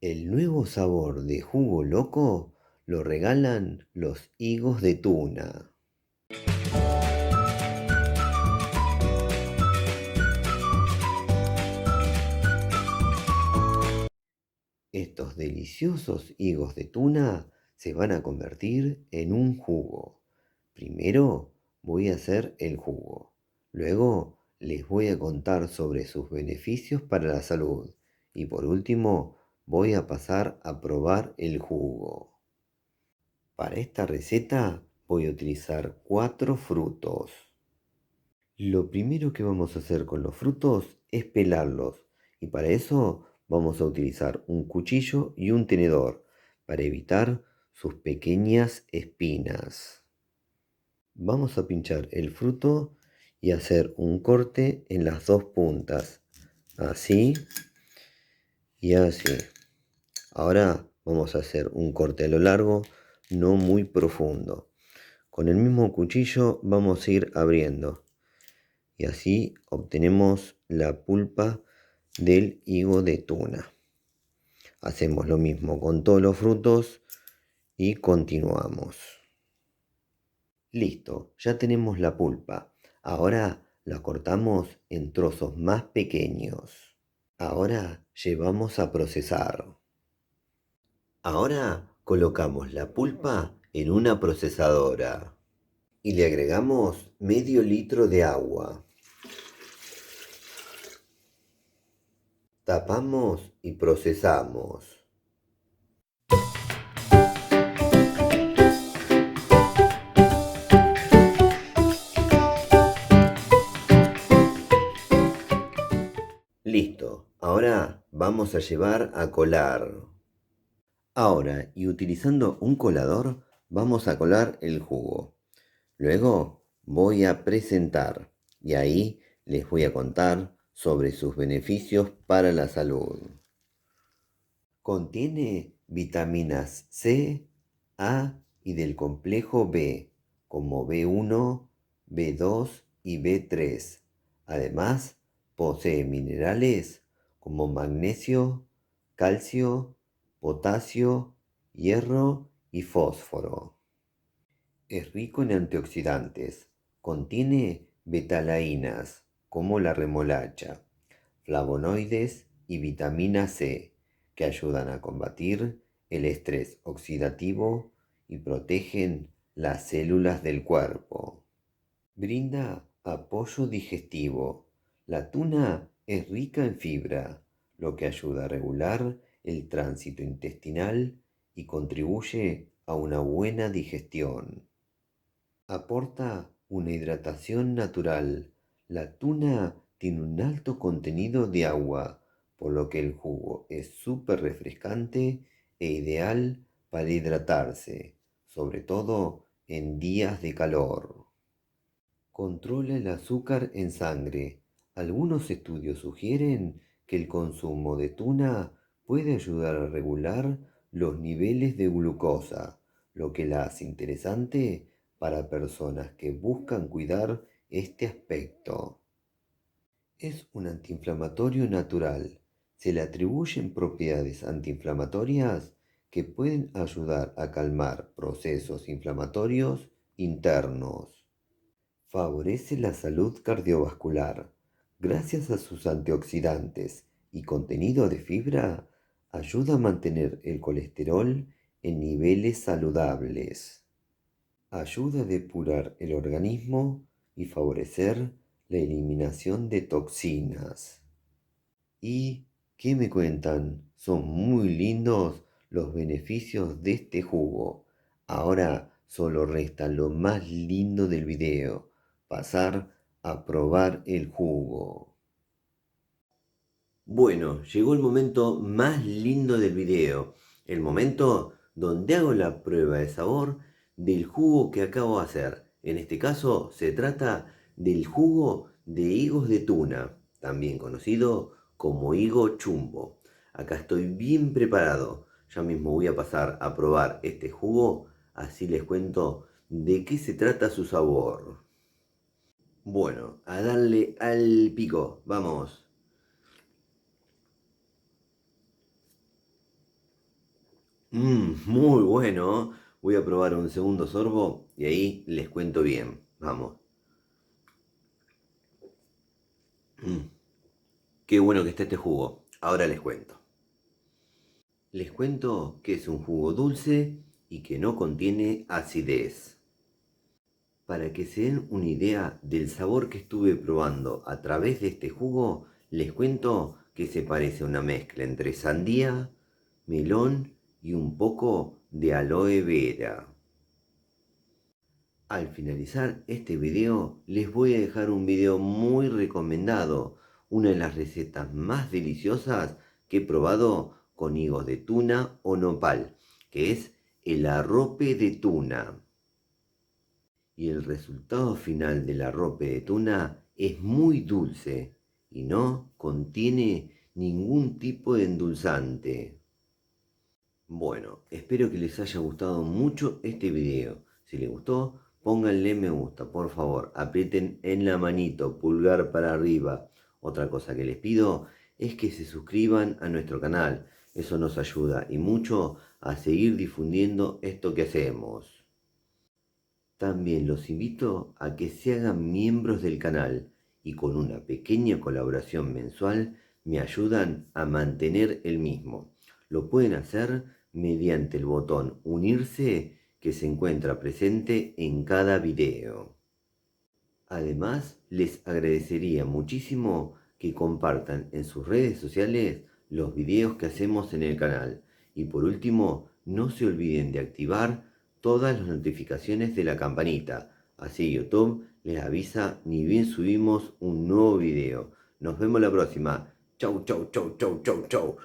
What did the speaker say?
El nuevo sabor de jugo loco lo regalan los higos de tuna. Estos deliciosos higos de tuna se van a convertir en un jugo. Primero voy a hacer el jugo. Luego les voy a contar sobre sus beneficios para la salud. Y por último voy a pasar a probar el jugo. Para esta receta voy a utilizar 4 frutos. Lo primero que vamos a hacer con los frutos es pelarlos y para eso vamos a utilizar un cuchillo y un tenedor para evitar sus pequeñas espinas. Vamos a pinchar el fruto y hacer un corte en las dos puntas, así y así. Ahora vamos a hacer un corte a lo largo, no muy profundo. Con el mismo cuchillo vamos a ir abriendo y así obtenemos la pulpa del higo de tuna. Hacemos lo mismo con todos los frutos y continuamos. Listo, ya tenemos la pulpa. Ahora la cortamos en trozos más pequeños. Ahora llevamos a procesar. Ahora colocamos la pulpa en una procesadora y le agregamos medio litro de agua. Tapamos y procesamos. Listo, ahora vamos a llevar a colar. Ahora, y utilizando un colador, vamos a colar el jugo. Luego voy a presentar y ahí les voy a contar sobre sus beneficios para la salud. Contiene vitaminas C, A y del complejo B, como B1, B2 y B3. Además, posee minerales como magnesio, calcio, potasio, hierro y fósforo. Es rico en antioxidantes. Contiene betalainas, como la remolacha, flavonoides y vitamina C, que ayudan a combatir el estrés oxidativo y protegen las células del cuerpo. Brinda apoyo digestivo. La tuna es rica en fibra, lo que ayuda a regular el tránsito intestinal y contribuye a una buena digestión. Aporta una hidratación natural. La tuna tiene un alto contenido de agua, por lo que el jugo es súper refrescante e ideal para hidratarse, sobre todo en días de calor. Controla el azúcar en sangre. Algunos estudios sugieren que el consumo de tuna puede ayudar a regular los niveles de glucosa, lo que la hace interesante para personas que buscan cuidar este aspecto. Es un antiinflamatorio natural. Se le atribuyen propiedades antiinflamatorias que pueden ayudar a calmar procesos inflamatorios internos. Favorece la salud cardiovascular. Gracias a sus antioxidantes y contenido de fibra, ayuda a mantener el colesterol en niveles saludables. Ayuda a depurar el organismo y favorecer la eliminación de toxinas. ¿Y qué me cuentan? Son muy lindos los beneficios de este jugo. Ahora solo resta lo más lindo del video, pasar a probar el jugo. Bueno, llegó el momento más lindo del video, el momento donde hago la prueba de sabor del jugo que acabo de hacer. En este caso se trata del jugo de higos de tuna, también conocido como higo chumbo. Acá estoy bien preparado, ya mismo voy a pasar a probar este jugo, así les cuento de qué se trata su sabor. Bueno, a darle al pico, vamos. Muy bueno. Voy a probar un segundo sorbo y ahí les cuento bien. Vamos. Mm, qué bueno que está este jugo. Ahora les cuento. Les cuento que es un jugo dulce y que no contiene acidez. Para que se den una idea del sabor que estuve probando a través de este jugo, les cuento que se parece a una mezcla entre sandía, melón y un poco de aloe vera. Al finalizar este video les voy a dejar un video muy recomendado, una de las recetas más deliciosas que he probado con higos de tuna o nopal, que es el arrope de tuna. Y el resultado final del arrope de tuna es muy dulce y no contiene ningún tipo de endulzante. Bueno, espero que les haya gustado mucho este video. Si les gustó, pónganle me gusta, por favor, aprieten en la manito, pulgar para arriba. Otra cosa que les pido es que se suscriban a nuestro canal. Eso nos ayuda y mucho a seguir difundiendo esto que hacemos. También los invito a que se hagan miembros del canal y con una pequeña colaboración mensual me ayudan a mantener el mismo. Lo pueden hacer mediante el botón unirse que se encuentra presente en cada video. Además, les agradecería muchísimo que compartan en sus redes sociales los videos que hacemos en el canal. Y por último, no se olviden de activar todas las notificaciones de la campanita. Así YouTube les avisa ni bien subimos un nuevo video. Nos vemos la próxima. Chau, chau, chau, chau, chau, chau.